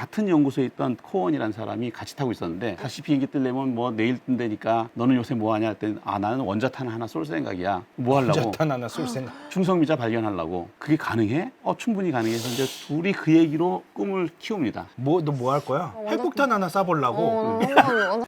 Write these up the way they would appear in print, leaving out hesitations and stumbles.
같은 연구소에 있던 코원이라는 사람이 같이 타고 있었는데 다시 비행기 뜨려면 뭐 내일 뜬다니까 너는 요새 뭐 하냐 했더니 나는 원자탄 하나 쏠 생각이야. 뭐 하려고? 원자탄 하나 쏠 생각. 중성미자 발견하려고. 그게 가능해? 충분히 가능해서 이제 둘이 그 얘기로 꿈을 키웁니다. 너 뭐 할 거야? 핵폭탄 하나 쏴보려고.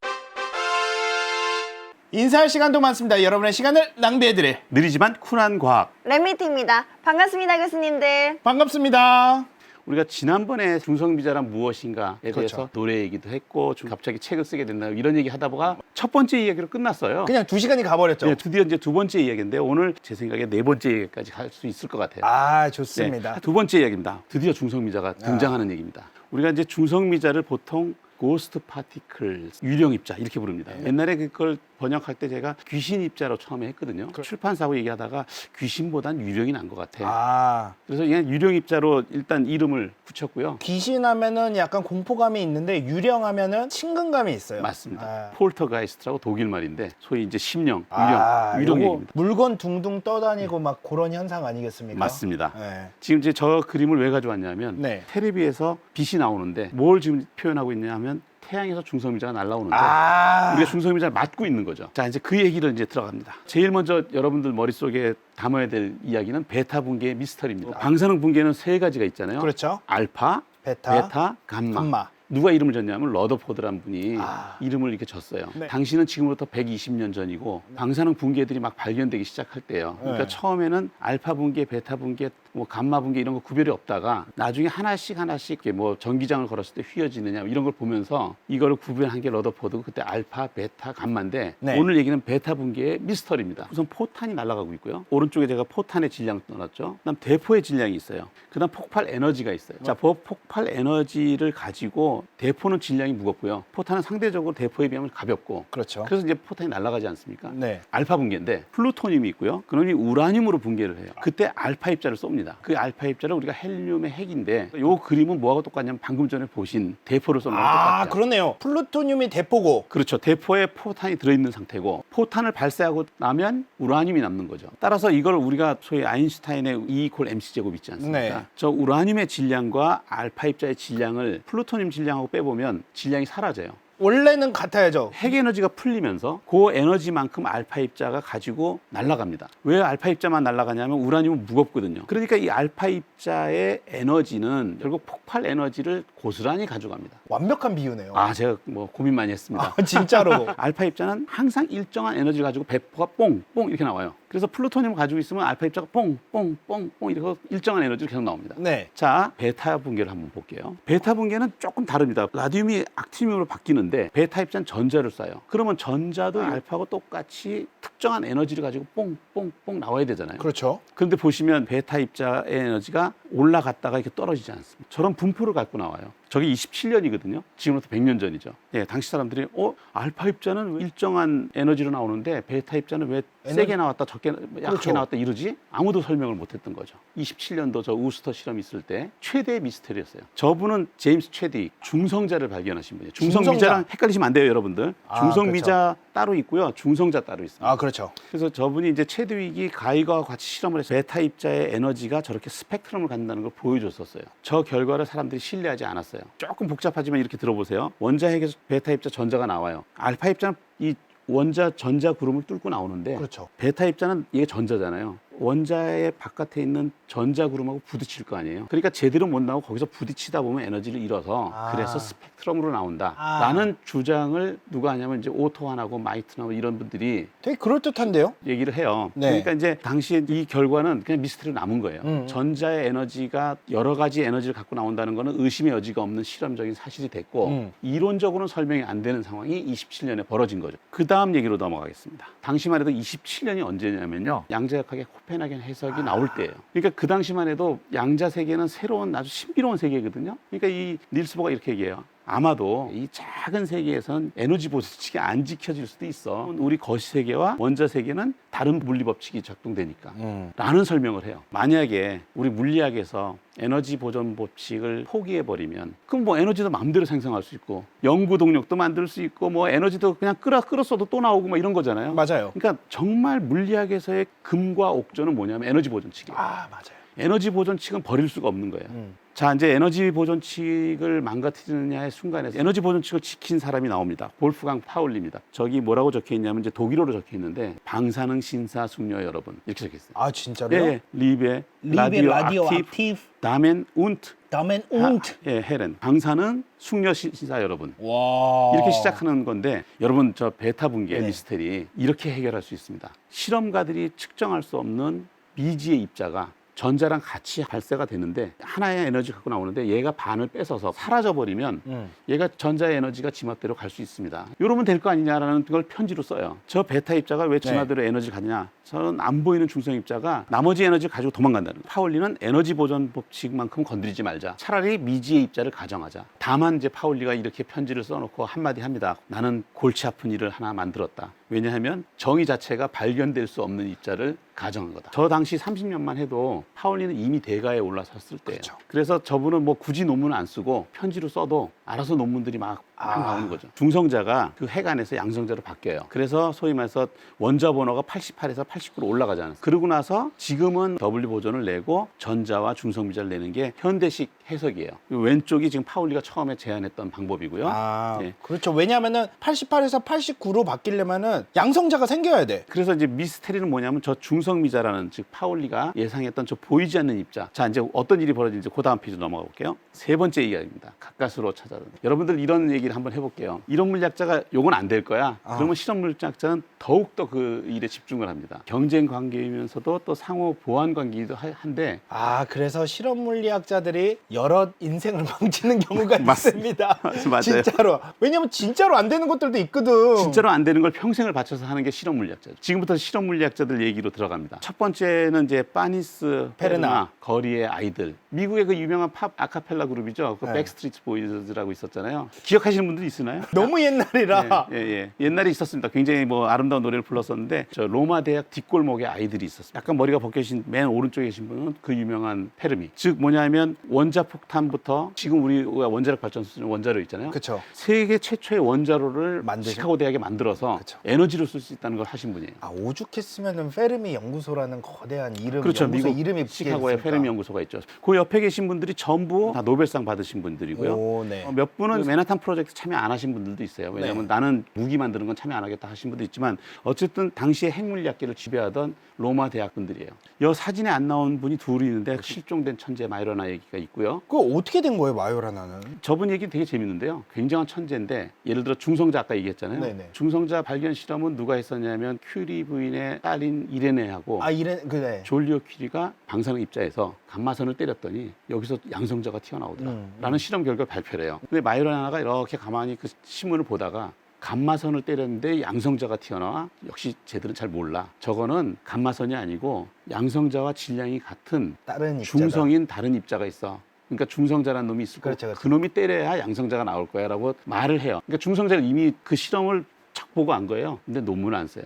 인사할 시간도 많습니다. 여러분의 시간을 낭비해드릴 느리지만 쿨한 과학. 랩미트입니다. 반갑습니다, 교수님들. 반갑습니다. 우리가 지난번에 중성미자란 무엇인가에 그렇죠. 대해서 노래 얘기도 했고 갑자기 책을 쓰게 된다 이런 얘기 하다 보가 첫 번째 이야기로 끝났어요. 그냥 2시간이 가버렸죠. 네, 드디어 이제 두 번째 이야기인데 오늘 제 생각에 네 번째 이야기까지 갈 수 있을 것 같아요. 아, 좋습니다. 네, 두 번째 이야기입니다. 드디어 중성미자가 등장하는 얘기입니다. 우리가 이제 중성미자를 보통 고스트 파티클, 유령 입자 이렇게 부릅니다. 옛날에 그걸 번역할 때 제가 귀신 입자로 처음에 했거든요. 출판사하고 얘기하다가 귀신보단 유령이 난 것 같아. 그래서 그냥 유령 입자로 일단 이름을 붙였고요. 귀신 하면은 약간 공포감이 있는데 유령 하면은 친근감이 있어요. 맞습니다. 폴터가이스트라고 독일 말인데 소위 이제 심령, 요거 유령 얘기입니다. 물건 둥둥 떠다니고 막 그런 현상 아니겠습니까? 맞습니다. 네. 지금 이제 저 그림을 왜 가져왔냐면 네. 테레비에서 빛이 나오는데 뭘 지금 표현하고 있냐 하면 태양에서 중성미자가 날라오는데 우리가 중성미자를 맞고 있는 거죠. 자, 이제 그 얘기를 이제 들어갑니다. 제일 먼저 여러분들 머릿속에 담아야 될 이야기는 베타 붕괴의 미스터리입니다. 방사능 붕괴는 세 가지가 있잖아요. 그렇죠. 알파, 베타, 감마. 누가 이름을 졌냐면 러더포드라는 분이 이름을 이렇게 졌어요. 네. 당시는 지금부터 120년 전이고 방사능 붕괴들이 막 발견되기 시작할 때예요. 그러니까 네. 처음에는 알파 붕괴, 베타 붕괴, 뭐 감마 붕괴 이런 거 구별이 없다가 나중에 하나씩 이렇게 뭐 전기장을 걸었을 때 휘어지느냐 이런 걸 보면서 이거를 구별한 게 러더포드고 그때 알파, 베타, 감마인데 네. 오늘 얘기는 베타 붕괴의 미스터리입니다. 우선 포탄이 날아가고 있고요. 오른쪽에 제가 포탄의 질량 넣어놨죠. 그다음 대포의 질량이 있어요. 그다음 폭발 에너지가 있어요. 자, 폭발 에너지를 가지고 대포는 질량이 무겁고요. 포탄은 상대적으로 대포에 비하면 가볍고. 그렇죠. 그래서 이제 포탄이 날아가지 않습니까? 네. 알파 붕괴인데 플루토늄이 있고요. 그놈이 우라늄으로 붕괴를 해요. 그때 알파 입자를 쏩니다. 그 알파 입자를 우리가 헬륨의 핵인데 요 그림은 뭐하고 똑같냐면 방금 전에 보신 대포를 쏘는 거랑 똑같아요. 그러네요. 플루토늄이 대포고. 그렇죠. 대포에 포탄이 들어있는 상태고 포탄을 발사하고 나면 우라늄이 남는 거죠. 따라서 이걸 우리가 소위 아인슈타인의 E=mc 제곱 있지 않습니까? 네. 저 우라늄의 질량과 알파 입자의 질량을 플루토늄 질량하고 빼보면 질량이 사라져요. 원래는 같아야죠. 핵 에너지가 풀리면서 그 에너지만큼 알파 입자가 가지고 날아갑니다. 왜 알파 입자만 날아가냐면 우라늄은 무겁거든요. 그러니까 이 알파 입자의 에너지는 결국 폭발 에너지를 고스란히 가져갑니다. 완벽한 비유네요. 제가 뭐 고민 많이 했습니다. 진짜로. 알파 입자는 항상 일정한 에너지를 가지고 배포가 뽕뽕 이렇게 나와요. 그래서 플루토늄을 가지고 있으면 알파 입자가 뽕뽕뽕뽕 이렇게 일정한 에너지로 계속 나옵니다. 네. 자, 베타 붕괴를 한번 볼게요. 베타 붕괴는 조금 다릅니다. 라듐이 악티늄으로 바뀌는데 베타 입자는 전자를 쏴요. 그러면 전자도 알파하고 똑같이 특정한 에너지를 가지고 뽕뽕뽕 나와야 되잖아요. 그렇죠. 그런데 보시면 베타 입자의 에너지가 올라갔다가 이렇게 떨어지지 않습니다. 저런 분포를 갖고 나와요. 저게 27년이거든요. 지금부터 100년 전이죠. 예, 당시 사람들이 알파 입자는 왜 일정한 에너지로 나오는데 베타 입자는 왜 세게 나왔다 적게 약하게 그렇죠. 나왔다 이러지? 아무도 설명을 못했던 거죠. 27년도 저 우스터 실험 있을 때 최대의 미스터리였어요. 저분은 제임스 체드윅 중성자를 발견하신 분이에요. 중성미자랑 헷갈리시면 안 돼요, 여러분들. 중성미자 따로 있고요, 중성자 따로 있습니다. 그렇죠. 그래서 저분이 이제 체드윅이 가이거와 같이 실험을 해서 베타 입자의 에너지가 저렇게 스펙트럼을 갖는다는 걸 보여줬었어요. 저 결과를 사람들이 신뢰하지 않았어요. 조금 복잡하지만 이렇게 들어보세요. 원자핵에서 베타 입자 전자가 나와요. 알파 입자는 이 원자 전자 구름을 뚫고 나오는데 그렇죠. 베타 입자는 이게 전자잖아요. 원자의 바깥에 있는 전자 구름하고 부딪힐 거 아니에요. 그러니까 제대로 못 나오고 거기서 부딪히다 보면 에너지를 잃어서 그래서 스펙트럼으로 나온다라는 주장을 누가 하냐면 이제 오토환하고 마이트하고 이런 분들이 되게 그럴듯한데요? 얘기를 해요. 네. 그러니까 이제 당시에 이 결과는 그냥 미스터리로 남은 거예요. 전자의 에너지가 여러 가지 에너지를 갖고 나온다는 거는 의심의 여지가 없는 실험적인 사실이 됐고 이론적으로는 설명이 안 되는 상황이 27년에 벌어진 거죠. 그 다음 얘기로 넘어가겠습니다. 당시만 해도 27년이 언제냐면요. 양자역학의 코펜하겐 해석이 나올 때예요. 그러니까 그 당시만 해도 양자 세계는 새로운 아주 신비로운 세계거든요. 그러니까 이 닐스 보가 이렇게 얘기해요. 아마도 이 작은 세계에선 에너지 보수칙이 안 지켜질 수도 있어. 우리 거시 세계와 원자 세계는 다른 물리 법칙이 작동되니까 라는 설명을 해요. 만약에 우리 물리학에서 에너지 보존 법칙을 포기해버리면 그럼 뭐 에너지도 마음대로 생성할 수 있고 영구 동력도 만들 수 있고 뭐 에너지도 그냥 끌었어도 또 나오고 뭐 이런 거잖아요. 맞아요. 그러니까 정말 물리학에서의 금과 옥조는 뭐냐면 에너지 보존칙이에요. 맞아요. 에너지 보존칙은 버릴 수가 없는 거예요. 자, 이제 에너지 보존칙을 망가뜨리느냐의 순간에 에너지 보존칙을 지킨 사람이 나옵니다. 볼프강 파울리입니다. 저기 뭐라고 적혀 있냐면 이제 독일어로 적혀 있는데 방사능 신사 숙녀 여러분 이렇게 적혀 있어요. 아 진짜로요? 예, 리베 라디오 라디오 악티브 액티브 다멘 운트 다멘 운트. 예, 헤렌 방사능 숙녀 신사 여러분 와. 이렇게 시작하는 건데 여러분 저 베타 붕괴 네. 미스테리 이렇게 해결할 수 있습니다. 실험가들이 측정할 수 없는 미지의 입자가 전자랑 같이 발사가 되는데 하나의 에너지 갖고 나오는데 얘가 반을 뺏어서 사라져 버리면 얘가 전자의 에너지가 지맛대로 갈 수 있습니다. 이러면 될 거 아니냐라는 걸 편지로 써요. 저 베타 입자가 왜 지맛대로 에너지를 가느냐? 저는 안 보이는 중성 입자가 나머지 에너지를 가지고 도망간다는 거예요. 파울리는 에너지 보존 법칙만큼 건드리지 말자. 차라리 미지의 입자를 가정하자. 다만 이제 파울리가 이렇게 편지를 써놓고 한마디 합니다. 나는 골치 아픈 일을 하나 만들었다. 왜냐하면 정의 자체가 발견될 수 없는 입자를 가정한 거다. 저 당시 30년만 해도 파울리는 이미 대가에 올라섰을 때예요. 그렇죠. 그래서 저분은 뭐 굳이 논문을 안 쓰고 편지로 써도 알아서 논문들이 막 나오는 거죠. 중성자가 그 핵안에서 양성자로 바뀌어요. 그래서 소위 말해서 원자 번호가 88에서 89로 올라가잖아요. 그러고 나서 지금은 W 보존을 내고 전자와 중성비자를 내는 게 현대식 해석이에요. 왼쪽이 지금 파울리가 처음에 제안했던 방법이고요. 아, 예. 그렇죠. 왜냐하면은 88에서 89로 바뀌려면은 양성자가 생겨야 돼. 그래서 이제 미스테리는 뭐냐면 저 중성미자라는 즉 파울리가 예상했던 저 보이지 않는 입자. 자, 이제 어떤 일이 벌어지는지 그 다음 페이지 넘어가 볼게요. 세 번째 이야기입니다. 가까스로 찾아든. 여러분들 이런 얘기를 한번 해볼게요. 이론 물리학자가 요건 안 될 거야. 그러면 실험 물리학자는 더욱더 그 일에 집중을 합니다. 경쟁 관계이면서도 또 상호 보완 관계이기도 한데 아, 그래서 실험 물리학자들이 여러 인생을 망치는 경우가 있습니다. 맞아요. 진짜로. 왜냐면 진짜로 안 되는 것들도 있거든. 진짜로 안 되는 걸 평생을 바쳐서 하는 게 실험 물리학자죠. 지금부터 실험 물리학자들 얘기로 들어갑니다. 첫 번째는 이제 파니스 페르나 거리의 아이들. 미국의 그 유명한 팝 아카펠라 그룹이죠. 그 네. 백스트리트 보이즈라고 있었잖아요. 기억하시는 분들 있으나요? 너무 옛날이라. 예. 옛날에 있었습니다. 굉장히 뭐 아름다운 노래를 불렀었는데 저 로마 대학 뒷골목에 아이들이 있었어요. 약간 머리가 벗겨진 맨 오른쪽에 계신 분은 그 유명한 페르미. 즉 뭐냐면 원자 폭탄부터 지금 우리가 원자력 발전소는 원자로 있잖아요. 그렇죠. 세계 최초의 원자로를 만드신- 시카고 대학에 만들어서 그쵸. 에너지로 쓸 수 있다는 걸 하신 분이에요. 아, 오죽했으면은 페르미 연구소라는 거대한 이름, 그렇죠. 연구소 미국 이름이 시카고에 붙게 페르미 연구소가 있죠. 그 옆에 계신 분들이 전부 다 노벨상 받으신 분들이고요. 오, 네. 몇 분은 맨하탄 프로젝트 참여 안 하신 분들도 있어요. 왜냐하면 나는 무기 만드는 건 참여 안 하겠다 하신 분도 있지만 어쨌든 당시에 핵물리학계를 지배하던 로마 대학 분들이에요. 이 사진에 안 나온 분이 둘이 있는데 실종된 천재 마이러나 얘기가 있고요. 그거 어떻게 된 거예요, 마요라나는? 저분 얘기 되게 재밌는데요. 굉장한 천재인데 예를 들어 중성자 아까 얘기했잖아요. 네네. 중성자 발견 실험은 누가 했었냐면 큐리 부인의 딸인 이레네하고 아, 그래. 졸리오 퀴리가 방사능 입자에서 감마선을 때렸더니 여기서 양성자가 튀어나오더라 라는 실험 결과를 발표를 해요. 근데 마이러나가 이렇게 가만히 그 신문을 보다가 감마선을 때렸는데 양성자가 튀어나와. 역시 쟤들은 잘 몰라. 저거는 감마선이 아니고 양성자와 질량이 같은 다른 입자가. 중성인 다른 입자가 있어. 그러니까 중성자라는 놈이 있을 거고 그렇죠. 그 놈이 때려야 양성자가 나올 거야라고 말을 해요. 그러니까 중성자가 이미 그 실험을 착 보고 안 거예요. 근데 논문을 안 써요.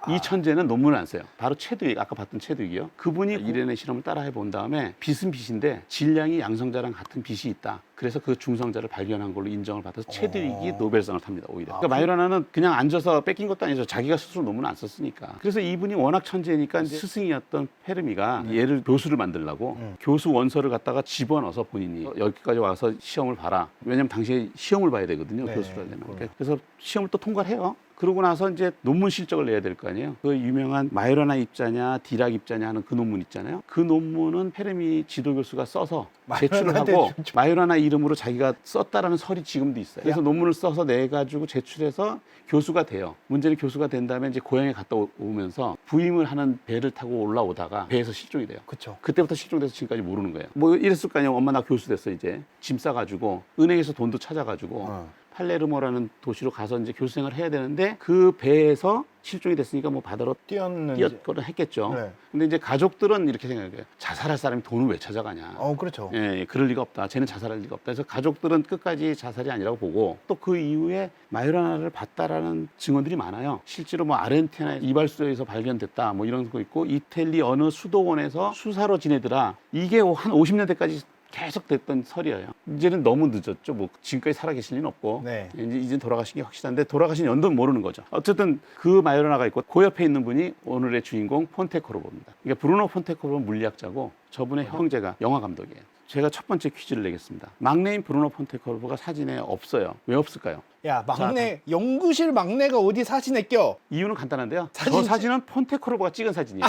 이 천재는 논문을 안 써요. 바로 체드윅, 아까 봤던 체드윅이요. 그분이 이레네 실험을 따라 해본 다음에 빛은 빛인데 질량이 양성자랑 같은 빛이 있다. 그래서 그 중성자를 발견한 걸로 인정을 받아서 체드윅이 노벨상을 탑니다. 오히려. 그러니까 마이러나는 그냥 앉아서 뺏긴 것도 아니죠. 자기가 스스로 논문을 안 썼으니까. 그래서 이분이 워낙 천재니까 이제 스승이었던 페르미가 얘를 교수를 만들려고 교수 원서를 갖다가 집어넣어서 본인이 여기까지 와서 시험을 봐라. 왜냐면 당시에 시험을 봐야 되거든요. 네. 교수를 하려면. 그래서 시험을 또 통과를 해요. 그러고 나서 이제 논문 실적을 내야 될 거 아니에요. 그 유명한 마이러나 입자냐 디락 입자냐 하는 그 논문 있잖아요. 그 논문은 페르미 지도 교수가 써서 제출을 하고 마이러나 이름으로 자기가 썼다라는 설이 지금도 있어요. 그래서 논문을 써서 내 가지고 제출해서 교수가 돼요. 문제는 교수가 된 다음에 이제 고향에 갔다 오면서 부임을 하는 배를 타고 올라오다가 배에서 실종이 돼요. 그렇죠. 그때부터 실종돼서 지금까지 모르는 거예요. 뭐 이랬을 거 아니에요. 엄마 나 교수 됐어 이제. 짐 싸가지고 은행에서 돈도 찾아가지고 팔레르모라는 도시로 가서 이제 교수생활을 해야 되는데 그 배에서 실종이 됐으니까 뭐 바다로 뛰었거나 했겠죠. 네. 근데 이제 가족들은 이렇게 생각해요. 자살할 사람이 돈을 왜 찾아가냐. 그렇죠. 예, 그럴 리가 없다. 쟤는 자살할 리가 없다. 그래서 가족들은 끝까지 자살이 아니라고 보고 또 그 이후에 마이러나를 봤다라는 증언들이 많아요. 실제로 뭐 아르헨티나 이발소에서 발견됐다. 뭐 이런 거 있고 이태리 어느 수도원에서 수사로 지내더라. 이게 한 50년대까지 계속 됐던 설이에요. 이제는 너무 늦었죠. 뭐 지금까지 살아계실 리는 없고 네. 이제 돌아가신 게 확실한데 돌아가신 연도는 모르는 거죠. 어쨌든 그 마이러나가 있고 그 옆에 있는 분이 오늘의 주인공 폰테코로보입니다. 그러니까 브루노 폰테코로보는 물리학자고 저분의 형제가 영화 감독이에요. 제가 첫 번째 퀴즈를 내겠습니다. 막내인 브루노 폰테코르보가 사진에 없어요. 왜 없을까요? 야, 막내, 연구실 막내가 어디 사진에 껴? 이유는 간단한데요. 사진 저 사진은 폰테코르보가 찍은 사진이에요.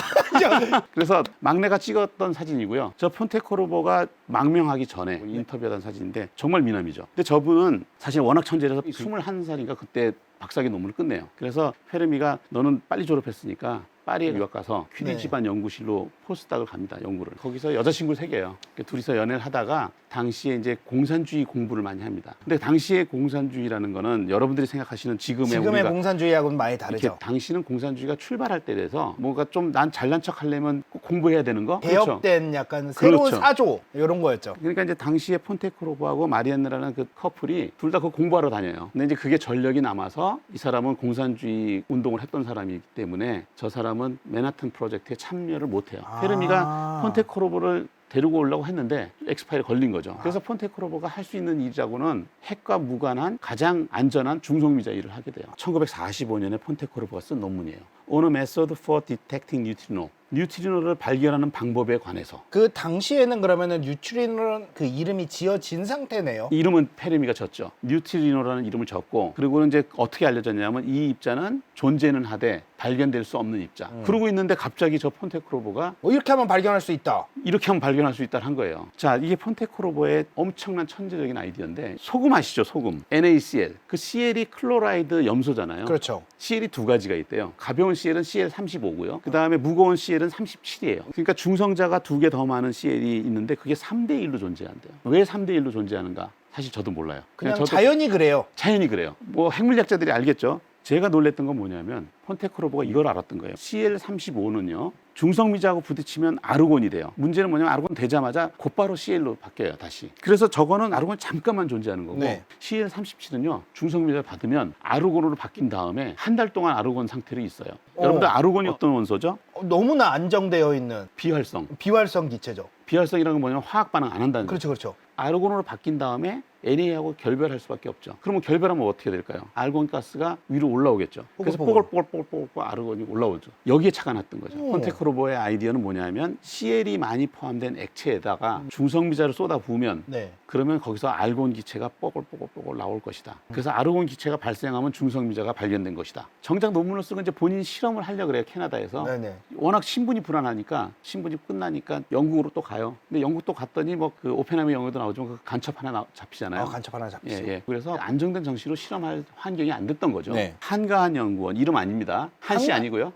그래서 막내가 찍었던 사진이고요. 저 폰테코르보가 망명하기 전에 인터뷰하던 사진인데 정말 미남이죠. 근데 저분은 사실 워낙 천재라서 21살인가 그때 박사학위 논문을 끝내요. 그래서 페르미가 너는 빨리 졸업했으니까 파리에 유학 가서 퀴리 네. 집안 연구실로 포스닥을 갑니다. 연구를. 거기서 여자친구를 사귀어요. 둘이서 연애를 하다가 당시에 이제 공산주의 공부를 많이 합니다. 근데 당시에 공산주의라는 거는 여러분들이 생각하시는 지금의 우리가 공산주의하고는 많이 다르죠. 이렇게 당시는 공산주의가 출발할 때라서 뭔가 좀 난 잘난 척 하려면 꼭 공부해야 되는 거? 개혁된 약간 새로운 그렇죠. 사조 이런 거였죠. 그러니까 이제 당시에 폰테크로보하고 마리안느라는 그 커플이 둘 다 그 공부하러 다녀요. 근데 이제 그게 전력이 남아서 이 사람은 공산주의 운동을 했던 사람이기 때문에 저 사람은 맨하튼 프로젝트에 참여를 못해요. 페르미가 폰테크로보를 데리고 오려고 했는데 엑스파일에 걸린 거죠. 그래서 폰테크로보가 할 수 있는 일이라고는 핵과 무관한 가장 안전한 중성미자 일을 하게 돼요. 1945년에 폰테크로보가 쓴 논문이에요. On a Method for Detecting Neutrino. 뉴트리노를 발견하는 방법에 관해서. 그 당시에는 그러면은 뉴트리노라는 그 이름이 지어진 상태네요. 이름은 페르미가 졌죠. 뉴트리노라는 이름을 졌고, 그리고 이제 어떻게 알려졌냐면 이 입자는 존재는 하되 발견될 수 없는 입자. 그러고 있는데 갑자기 저 폰테크로보가 이렇게 하면 발견할 수 있다. 이렇게 하면 발견할 수 있다는 한 거예요. 자, 이게 폰테크로보의 엄청난 천재적인 아이디어인데, 소금 아시죠? 소금. NaCl. 그 Cl이 클로라이드 염소잖아요. 그렇죠. Cl이 두 가지가 있대요. 가벼운 Cl은 Cl35고요. 그 다음에 무거운 Cl은 37이에요. 그러니까 중성자가 두 개 더 많은 Cl이 있는데 그게 3대 1로 존재한대요. 왜 3대 1로 존재하는가? 사실 저도 몰라요. 그냥 저도 자연이 그래요. 자연이 그래요. 뭐 핵물리학자들이 알겠죠. 제가 놀랬던 건 뭐냐면 폰테크로보가 이걸 알았던 거예요. Cl35는요. 중성미자하고 부딪히면 아르곤이 돼요. 문제는 뭐냐면 아르곤 되자마자 곧바로 Cl로 바뀌어요, 다시. 그래서 저거는 아르곤이 잠깐만 존재하는 거고 네. Cl37은요. 중성미자를 받으면 아르곤으로 바뀐 다음에 한 달 동안 아르곤 상태로 있어요. 여러분들 아르곤이 어떤 원소죠? 너무나 안정되어 있는 비활성. 비활성 기체죠. 비활성이라는 건 뭐냐면 화학 반응 안 한다는 거죠. 그렇죠, 그렇죠. 아르곤으로 바뀐 다음에 NA하고 결별할 수밖에 없죠. 그러면 결별하면 어떻게 될까요? 아르곤 가스가 위로 올라오겠죠. 그래서 뽀글뽀글 아르곤이 올라오죠. 여기에 차가 났던 거죠. 폰테크로보의 아이디어는 뭐냐면 Cl이 많이 포함된 액체에다가 중성미자를 쏟아 부으면 네. 그러면 거기서 아르곤 기체가 뽀글뽀글 나올 것이다. 그래서 아르곤 기체가 발생하면 중성미자가 발견된 것이다. 정작 논문을 쓰고 이제 본인 실험을 하려고 그래요. 캐나다에서. 네네. 워낙 신분이 불안하니까 신분이 끝나니까 영국으로 또 가요. 근데 영국 또 갔더니 뭐 그 오펜하이머 영화도 나오지만 그 간첩 하나 잡히잖아요. 간첩 하나 잡히죠. 예. 그래서 안정된 정신으로 실험할 환경이 안 됐던 거죠. 네. 한가한 연구원 이름 아닙니다. 한 씨 아니고요.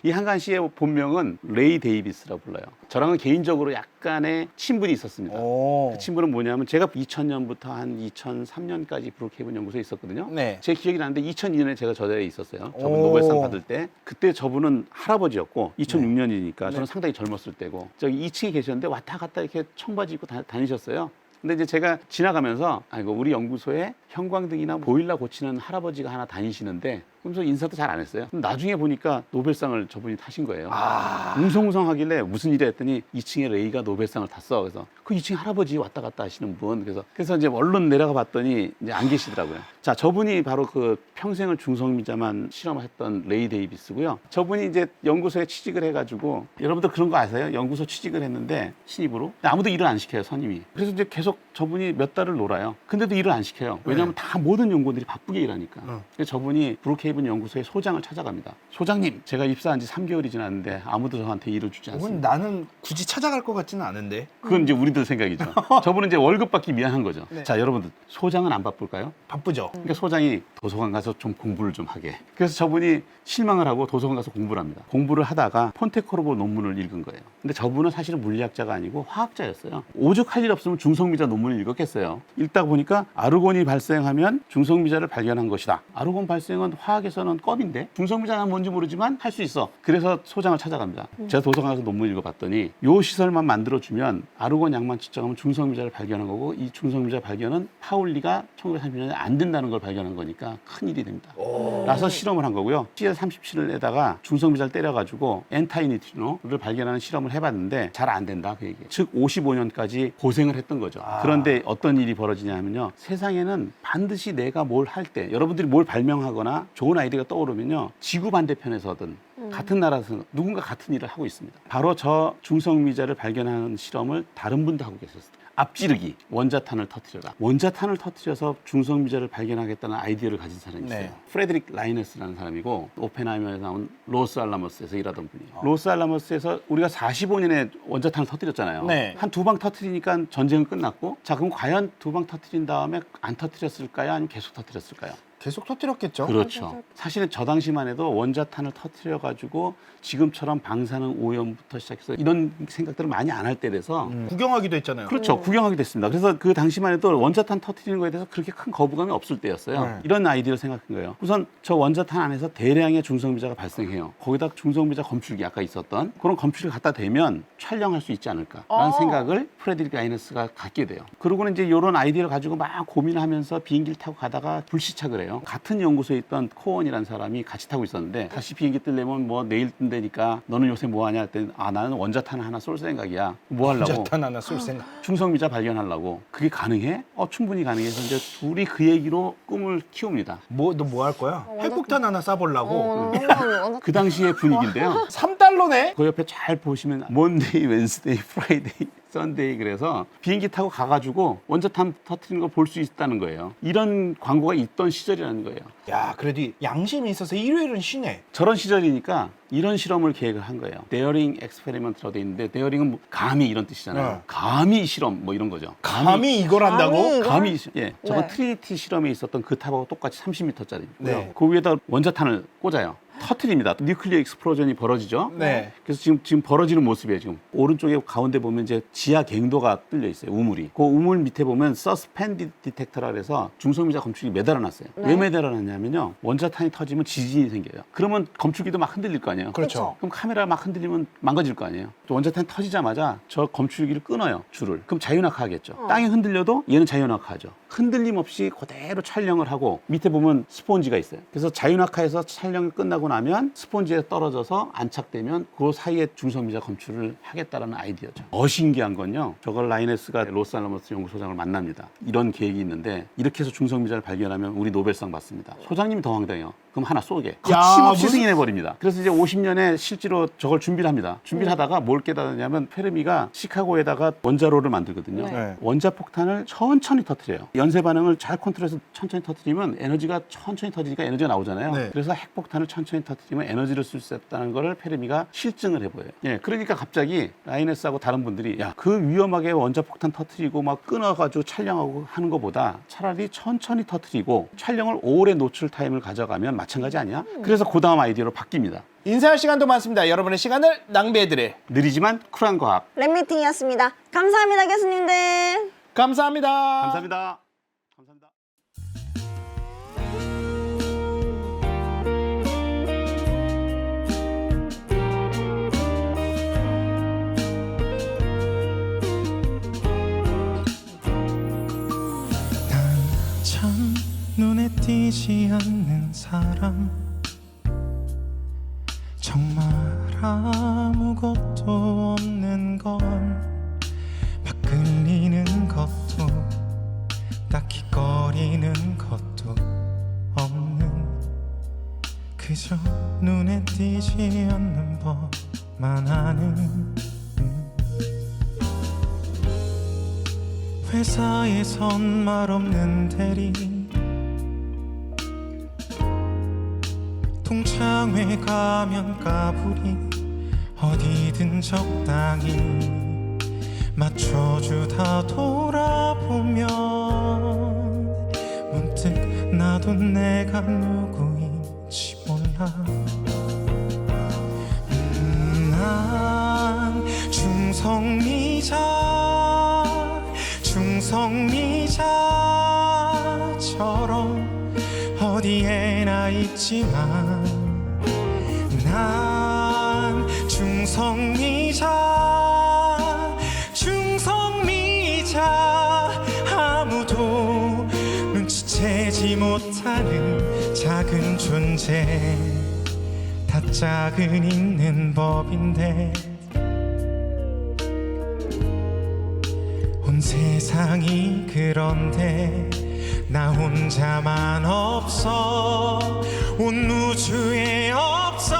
이 한가한 씨의 본명은 레이 데이비스라고 불러요. 저랑은 개인적으로 약간의 친분이 있었습니다. 오. 그 친분은 뭐냐면 제가 2000년부터 한 2003년까지 브룩헤이븐 연구소에 있었거든요. 네. 제 기억이 나는데 2002년에 제가 저 자리에 있었어요. 저분 오. 노벨상 받을 때. 그때 저분은 할아버지였고 2006년이니까 저는 상당히 젊었을 때고 저기 2층에 계셨는데 왔다 갔다 이렇게 청바지 입고 다니셨어요. 근데 이제 제가 지나가면서 아이고 우리 연구소에 형광등이나 보일러 고치는 할아버지가 하나 다니시는데 그러면서 인사도 잘 안 했어요. 나중에 보니까 노벨상을 저분이 타신 거예요. 웅성웅성하길래 무슨 일이 했더니 2층에 레이가 노벨상을 탔어. 그래서 그 2층 할아버지 왔다 갔다 하시는 분. 그래서 이제 얼른 내려가 봤더니 이제 안 계시더라고요. 자, 저분이 바로 그 평생을 중성미자만 실험을 했던 레이 데이비스고요. 저분이 이제 연구소에 취직을 해가지고 여러분들 그런 거 아세요? 연구소 취직을 했는데 신입으로 아무도 일을 안 시켜요, 선임이. 그래서 이제 계속 저분이 몇 달을 놀아요. 근데도 일을 안 시켜요. 왜냐하면 다 모든 연구원들이 바쁘게 일하니까. 그래서 저분이 브룩헤이븐 연구소의 소장을 찾아갑니다. 소장님, 제가 입사한 지 3개월이 지났는데 아무도 저한테 일을 주지 않습니다. 나는 굳이 찾아갈 것 같지는 않은데. 그건 이제 우리들 생각이죠. 저분은 이제 월급 받기 미안한 거죠. 네. 자, 여러분들 소장은 안 바쁠까요? 바쁘죠. 그러니까 소장이 도서관 가서 좀 공부를 좀 하게. 그래서 저분이 실망을 하고 도서관 가서 공부를 합니다. 공부를 하다가 폰테크로보 논문을 읽은 거예요. 근데 저분은 사실은 물리학자가 아니고 화학자였어요. 오죽할 일 없으면 중성미자 논문을 읽었겠어요. 읽다 보니까 아르곤이 발생하면 중성미자를 발견한 것이다. 아르곤 발생은 화학에서는 껌인데 중성미자는 뭔지 모르지만 할 수 있어. 그래서 소장을 찾아갑니다. 제가 도서관 가서 논문 읽어봤더니 요 시설만 만들어주면 아르곤 양만 측정하면 중성미자를 발견한 거고 이 중성미자 발견은 파울리가 1930년에 안 된다는 걸 발견한 거니까 큰일이 됩니다. 라서 실험을 한 거고요. Cl37에다가 중성미자를 때려가지고 엔타이니트리노를 발견하는 실험을 해봤는데 잘 안 된다 그 얘기예요. 즉 55년까지 고생을 했던 거죠. 그런데 어떤 일이 벌어지냐면요. 세상에는 반드시 내가 뭘 할 때 여러분들이 뭘 발명하거나 좋은 아이디어가 떠오르면요. 지구 반대편에서든 같은 나라에서 누군가 같은 일을 하고 있습니다. 바로 저 중성미자를 발견하는 실험을 다른 분도 하고 계셨어요. 앞지르기, 원자탄을 터뜨려라. 원자탄을 터뜨려서 중성미자를 발견하겠다는 아이디어를 가진 사람이 있어요. 네. 프레드릭 라이너스라는 사람이고 오펜하이머에 나온 로스 알라모스에서 일하던 분이에요. 로스 알라모스에서 우리가 45년에 원자탄을 터뜨렸잖아요. 네. 한 두 방 터뜨리니까 전쟁은 끝났고, 자 그럼 과연 두 방 터뜨린 다음에 안 터뜨렸을까요? 아니면 계속 터뜨렸을까요? 계속 터뜨렸겠죠. 그렇죠. 사실은 저 당시만 해도 원자탄을 터뜨려가지고 지금처럼 방사능 오염부터 시작해서 이런 생각들을 많이 안 할 때 돼서 구경하기도 했잖아요. 그렇죠. 구경하게 됐습니다. 그래서 그 당시만 해도 원자탄 터뜨리는 거에 대해서 그렇게 큰 거부감이 없을 때였어요. 네. 이런 아이디어를 생각한 거예요. 우선 저 원자탄 안에서 대량의 중성미자가 발생해요. 거기다 중성미자 검출기 아까 있었던 그런 검출을 갖다 대면 촬영할 수 있지 않을까라는 생각을 프레드릭 라이너스가 갖게 돼요. 그러고는 이제 이런 아이디어를 가지고 막 고민하면서 비행기를 타고 가다가 불시착을 해요. 같은 연구소에 있던 코언이라는 사람이 같이 타고 있었는데 다시 비행기 뜨려면 뭐 내일 뜬다니까 너는 요새 뭐 하냐 했더니 나는 원자탄 하나 쏠 생각이야. 뭐 하려고? 원자탄 하나 쏠 생각. 중성미자 발견하려고. 그게 가능해? 충분히 가능해서 이제 둘이 그 얘기로 꿈을 키웁니다. 너 뭐 할 거야? 핵폭탄 하나 쏴보려고. 그 당시의 분위기인데요. 3달러네? 그 옆에 잘 보시면 먼데이, 웬스데이, 프라이데이, 썬데이 그래서 비행기 타고 가가지고 원자탄 터뜨리는 걸 볼 수 있다는 거예요. 이런 광고가 있던 시절이라는 거예요. 야, 그래도 양심이 있어서 일요일은 쉬네. 저런 시절이니까 이런 실험을 계획을 한 거예요. 데어링 엑스페리먼트라고 돼 있는데 데어링은 뭐 감히 이런 뜻이잖아요. 네. 감히 실험 뭐 이런 거죠. 감히 이걸 한다고? 감히 예, 저거 네. 트리니티 실험에 있었던 그 탑하고 똑같이 30m짜리고요. 네. 그 위에다 원자탄을 꽂아요. 터트립니다. 뉴클리어 익스플로전이 벌어지죠. 네. 그래서 지금 벌어지는 모습이에요. 지금 오른쪽에 가운데 보면 이제 지하 갱도가 뚫려 있어요. 우물이. 그 우물 밑에 보면 서스펜디드 디텍터라 그래서 중성미자 검출기 매달아놨어요. 왜 매달아놨냐면요. 원자탄이 터지면 지진이 생겨요. 그러면 검출기도 막 흔들릴 거 아니에요. 그렇죠. 그럼 카메라 막 흔들리면 망가질 거 아니에요. 또 원자탄 터지자마자 저 검출기를 끊어요. 줄을. 그럼 자유낙하하겠죠. 땅이 흔들려도 얘는 자유낙하하죠. 흔들림 없이 그대로 촬영을 하고 밑에 보면 스폰지가 있어요. 그래서 자유낙하에서 촬영이 끝나고 나면 스폰지에 떨어져서 안착되면 그 사이에 중성미자 검출을 하겠다라는 아이디어죠. 더 신기한 건요. 저걸 라이너스가 로스알라모스 연구소장을 만납니다. 이런 계획이 있는데 이렇게 해서 중성미자를 발견하면 우리 노벨상 받습니다. 소장님이 더 황당해요. 그럼 하나 쏘게. 거침없이 승인해버립니다. 그래서 이제 50년에 실제로 저걸 준비를 합니다. 준비를 하다가 뭘 깨달았냐면 페르미가 시카고에다가 원자로를 만들거든요. 네. 원자폭탄을 천천히 터뜨려요. 연쇄 반응을 잘 컨트롤해서 천천히 터뜨리면 에너지가 천천히 터지니까 에너지가 나오잖아요. 네. 그래서 핵폭탄을 천천히 터뜨리면 에너지를 쓸 수 있다는 거를 페르미가 실증을 해보여요. 예, 그러니까 갑자기 라이너스하고 다른 분들이 야, 그 위험하게 원자폭탄 터뜨리고 막 끊어가지고 촬영하고 하는 것보다 차라리 천천히 터뜨리고 촬영을 오래 노출 타임을 가져가면 마찬가지 아니야? 그래서 그 다음 아이디어로 바뀝니다. 인사할 시간도 많습니다. 여러분의 시간을 낭비해드릴. 느리지만 쿨한 과학. 랩미팅이었습니다. 감사합니다, 교수님들. 감사합니다. 감사합니다. 감사합니다. 참 눈에 띄지 않는 사람 정말 아무것도 없는 건 막 끌리는 것도 딱히 꺼리는 것도 없는 그저 눈에 띄지 않는 법만 아는 회사에선 말 없는 대리 동창회 가면 까불이 어디든 적당히 맞춰주다 돌아보면 문득 나도 내가 누구인지 몰라 난 중성미자처럼 어디에나 있지만 난 중성미자 아무도 눈치채지 못하는 작은 존재 다 짝은 있는 법인데 온 세상이 그런데 나 혼자만 없어 온 우주에 없어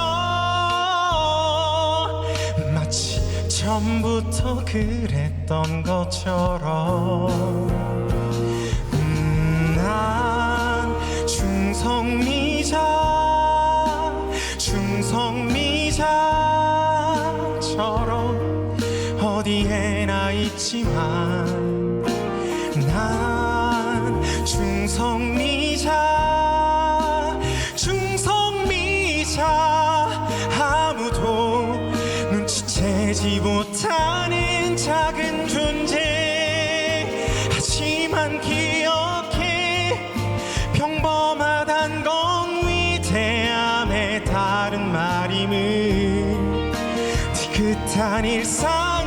처음부터 그랬던 것처럼 난 충성미자처럼 어디에나 있지만 난 충성미자 아무도 눈치채지 못하는 작은 존재 하지만 기억해 평범하단 건 위대함의 다른 말임을 티긋한 일상